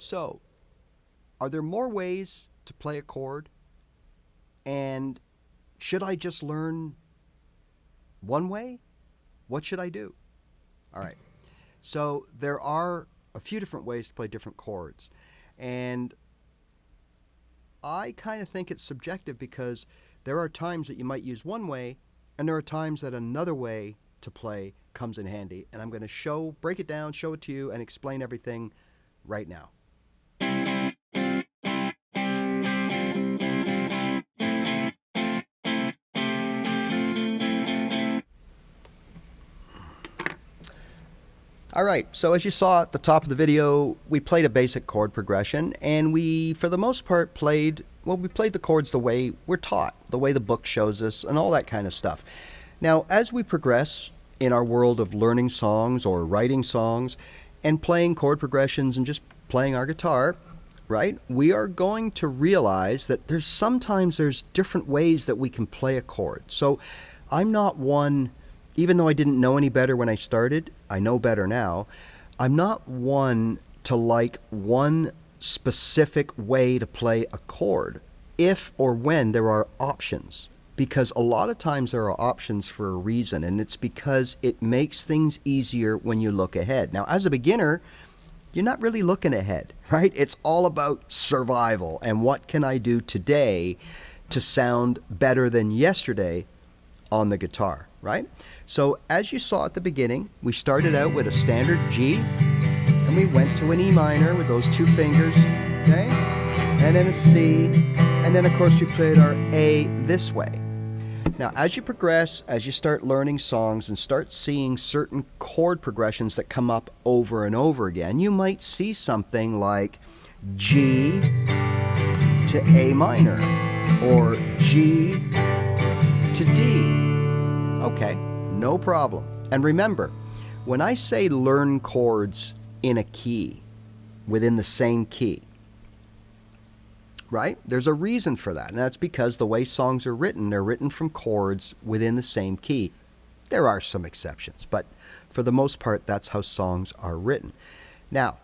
So, are there more ways to play a chord? And should I just learn one way? What should I do? All right. So, there are a few different ways to play different chords. And I kind of think it's subjective because there are times that you might use one way, and there are times that another way to play comes in handy. And I'm going to break it down, show it to you, and explain everything right now. All right, so as you saw at the top of the video, we played a basic chord progression, and we, for the most part, played the chords the way we're taught, the way the book shows us, and all that kind of stuff. Now, as we progress in our world of learning songs or writing songs and playing chord progressions and just playing our guitar, right, we are going to realize that sometimes there's different ways that we can play a chord. So I'm not one... Even though I didn't know any better when I started, I know better now. I'm not one to like one specific way to play a chord if or when there are options. Because a lot of times there are options for a reason, and it's because it makes things easier when you look ahead. Now, as a beginner, you're not really looking ahead, right? It's all about survival and what can I do today to sound better than yesterday on the guitar, right? So as you saw at the beginning, we started out with a standard G, and we went to an E minor with those two fingers, okay? And then a C, and then of course we played our A this way. Now as you progress, as you start learning songs and start seeing certain chord progressions that come up over and over again, you might see something like G to A minor, or G to D. Okay, no problem. And remember, when I say learn chords in a key, within the same key, right? There's a reason for that, and that's because the way songs are written, they're written from chords within the same key. There are some exceptions, but for the most part, that's how songs are written. Now,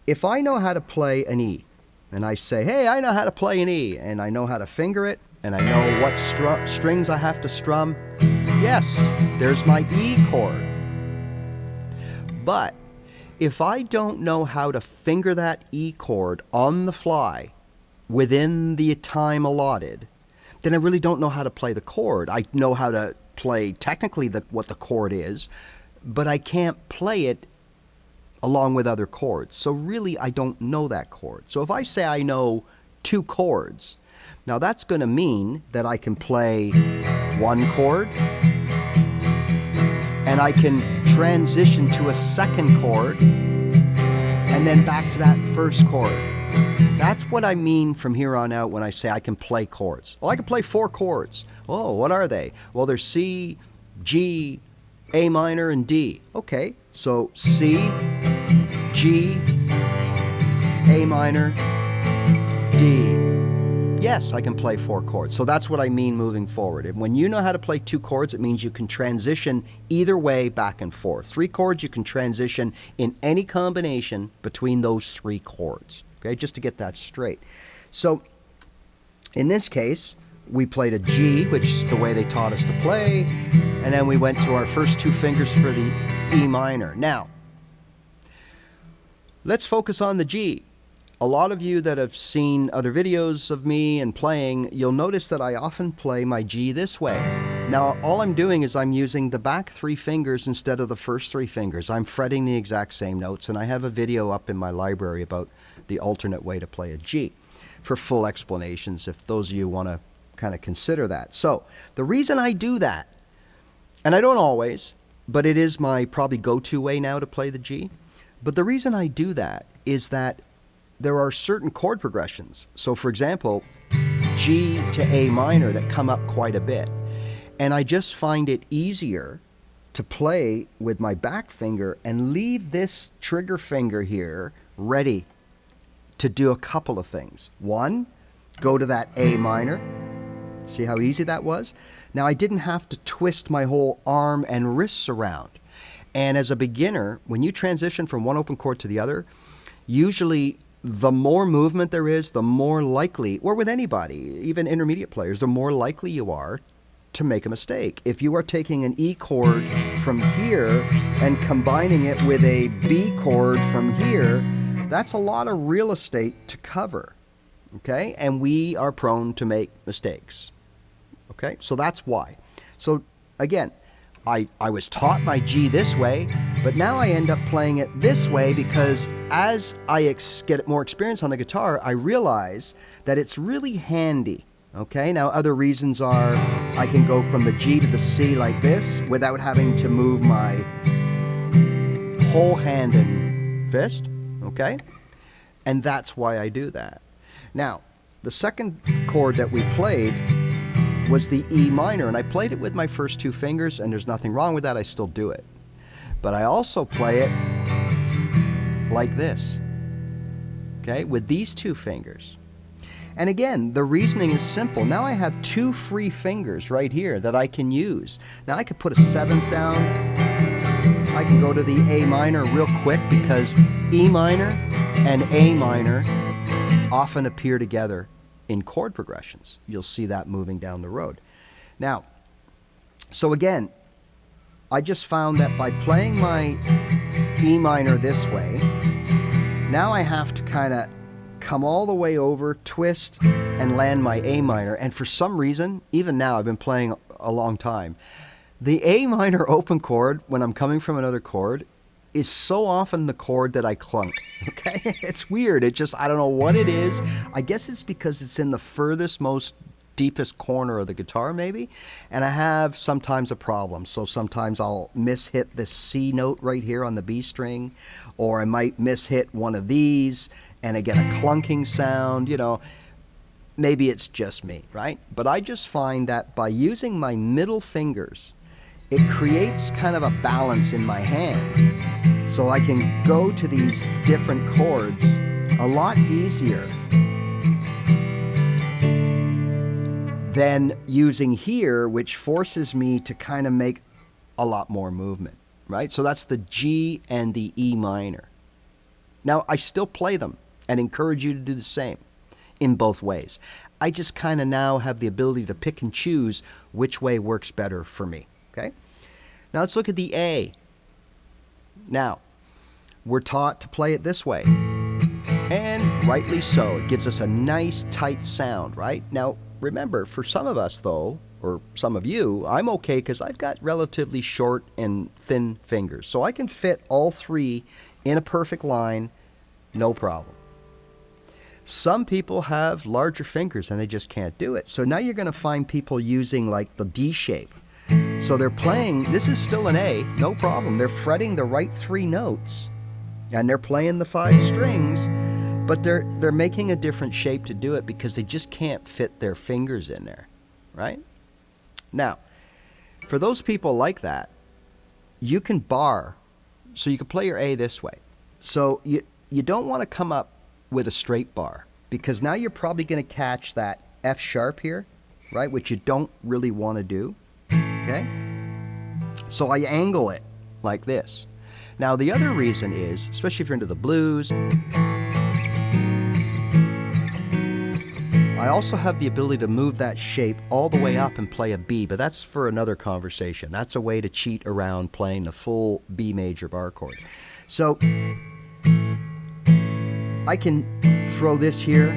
if I know how to play an E, and I say, hey, I know how to play an E, and I know how to finger it, and I know what strings I have to strum, yes, there's my E chord. But if I don't know how to finger that E chord on the fly within the time allotted, then I really don't know how to play the chord. I know how to play technically what the chord is, but I can't play it along with other chords. So really, I don't know that chord. So if I say I know two chords, now that's going to mean that I can play one chord, and I can transition to a second chord, and then back to that first chord. That's what I mean from here on out when I say I can play chords. Well, I can play four chords. Oh, what are they? Well, they're C, G, A minor, and D. Okay, so C, G, A minor, D. Yes, I can play four chords. So that's what I mean moving forward. And when you know how to play two chords, it means you can transition either way back and forth. Three chords, you can transition in any combination between those three chords. Okay, just to get that straight. So in this case, we played a G, which is the way they taught us to play, and then we went to our first two fingers for the E minor. Now, let's focus on the G. A lot of you that have seen other videos of me and playing, you'll notice that I often play my G this way. Now, all I'm doing is I'm using the back three fingers instead of the first three fingers. I'm fretting the exact same notes, and I have a video up in my library about the alternate way to play a G for full explanations if those of you want to kind of consider that. So, the reason I do that, and I don't always, but it is my probably go-to way now to play the G, but the reason I do that is that there are certain chord progressions. So for example, G to A minor that come up quite a bit. And I just find it easier to play with my back finger and leave this trigger finger here ready to do a couple of things. One, go to that A minor. See how easy that was? Now I didn't have to twist my whole arm and wrists around. And as a beginner, when you transition from one open chord to the other, Usually, the more movement there is, the more likely, or with anybody, even intermediate players, the more likely you are to make a mistake. If you are taking an E chord from here and combining it with a B chord from here, that's a lot of real estate to cover, okay? And we are prone to make mistakes, okay? So that's why. So again, I was taught my G this way, but now I end up playing it this way because as I get more experience on the guitar, I realize that it's really handy. Okay, now other reasons are I can go from the G to the C like this without having to move my whole hand and fist, okay? And that's why I do that. Now, the second chord that we played was the E minor, and I played it with my first two fingers, and there's nothing wrong with that, I still do it. But I also play it like this, okay, with these two fingers. And again, the reasoning is simple. Now I have two free fingers right here that I can use. Now I could put a seventh down. I can go to the A minor real quick because E minor and A minor often appear together in chord progressions. You'll see that moving down the road. Now, so again, I just found that by playing my E minor this way, now I have to kind of come all the way over, twist, and land my A minor. And for some reason, even now, I've been playing a long time, the A minor open chord, when I'm coming from another chord, is so often the chord that I clunk, okay? It's weird. It just, I don't know what it is. I guess it's because it's in the furthest, most deepest corner of the guitar, maybe, and I have sometimes a problem. So sometimes I'll mishit this C note right here on the B string, or I might mishit one of these, and I get a clunking sound, you know. Maybe it's just me, right? But I just find that by using my middle fingers, it creates kind of a balance in my hand. So I can go to these different chords a lot easier than using here, which forces me to kind of make a lot more movement, right? So that's the G and the E minor. Now, I still play them and encourage you to do the same in both ways. I just kind of now have the ability to pick and choose which way works better for me, okay? Now let's look at the A. Now, we're taught to play it this way, and rightly so. It gives us a nice tight sound, right? Now, remember, for some of us though, or some of you, I'm okay because I've got relatively short and thin fingers. So I can fit all three in a perfect line, no problem. Some people have larger fingers and they just can't do it. So now you're going to find people using like the D shape. So they're playing, this is still an A, no problem. They're fretting the right three notes and they're playing the 5 strings, but they're making a different shape to do it because they just can't fit their fingers in there, right? Now, for those people like that, you can bar, so you can play your A this way. So you don't want to come up with a straight bar because now you're probably going to catch that F sharp here, right, which you don't really want to do, okay? So I angle it like this. Now the other reason is, especially if you're into the blues, I also have the ability to move that shape all the way up and play a B, but that's for another conversation. That's a way to cheat around playing the full B major bar chord. So I can throw this here.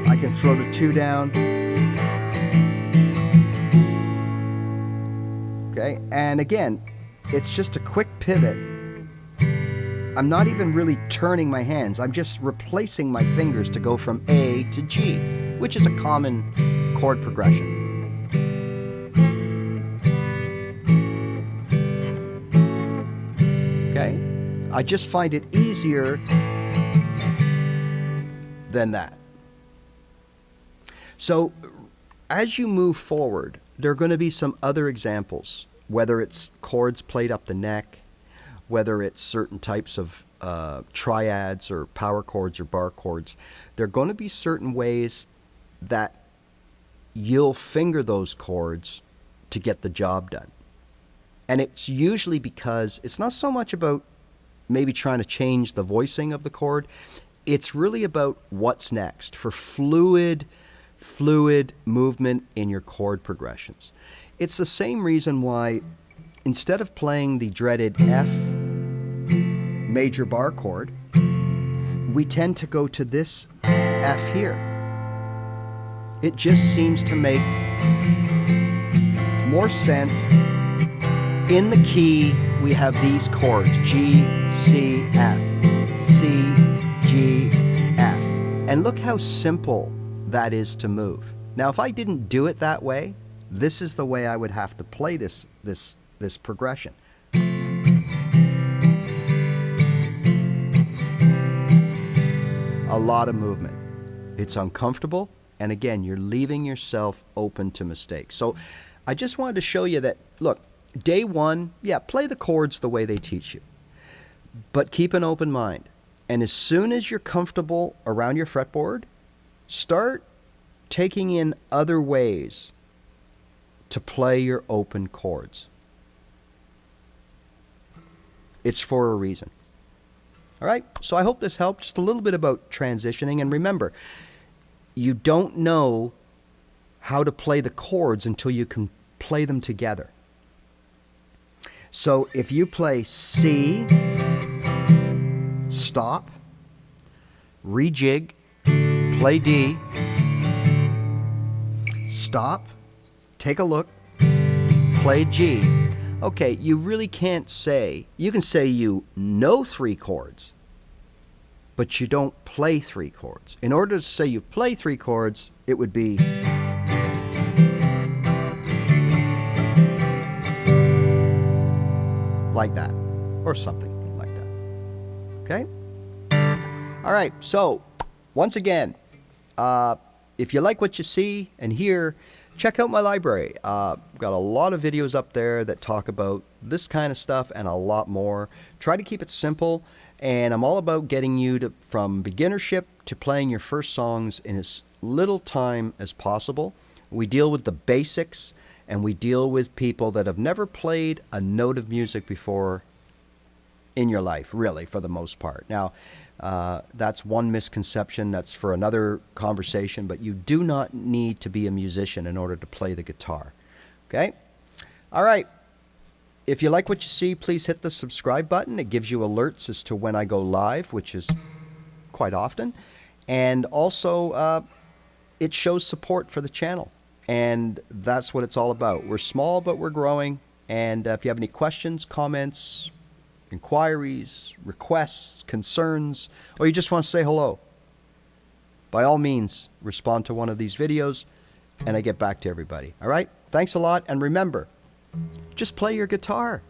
I can throw the 2 down. Okay, and again, it's just a quick pivot. I'm not even really turning my hands. I'm just replacing my fingers to go from A to G, which is a common chord progression. Okay? I just find it easier than that. So as you move forward, there are going to be some other examples, whether it's chords played up the neck, whether it's certain types of triads or power chords or bar chords. There are going to be certain ways that you'll finger those chords to get the job done. And it's usually because it's not so much about maybe trying to change the voicing of the chord. It's really about what's next for fluid movement in your chord progressions. It's the same reason why instead of playing the dreaded F major bar chord, we tend to go to this F here. It just seems to make more sense. In the key, we have these chords, G, C, F, C, G, F. And look how simple that is to move. Now, if I didn't do it that way, this is the way I would have to play this progression. A lot of movement. It's uncomfortable, and again, you're leaving yourself open to mistakes. So I just wanted to show you that, look, day one, yeah, play the chords the way they teach you, but keep an open mind. And as soon as you're comfortable around your fretboard, start taking in other ways to play your open chords. It's for a reason. All right, so I hope this helped. Just a little bit about transitioning. And remember, you don't know how to play the chords until you can play them together. So if you play C, stop, rejig, play D, stop, take a look, play G. Okay, you really can't say, you can say you know 3 chords, but you don't play 3 chords. In order to say you play 3 chords, it would be like that, or something like that. Okay? All right, so once again, if you like what you see and hear, check out my library. I've got a lot of videos up there that talk about this kind of stuff and a lot more. Try to keep it simple, and I'm all about getting you from beginnership to playing your first songs in as little time as possible. We deal with the basics, and we deal with people that have never played a note of music before in your life, really, for the most part. Now, that's one misconception. That's for another conversation, but you do not need to be a musician in order to play the guitar. Okay? All right. If you like what you see, please hit the subscribe button. It gives you alerts as to when I go live, which is quite often. And also, it shows support for the channel. And that's what it's all about. We're small, but we're growing. And if you have any questions, comments, inquiries, requests, concerns, or you just want to say hello, by all means, respond to one of these videos, and I get back to everybody. All right? Thanks a lot, and remember, just play your guitar.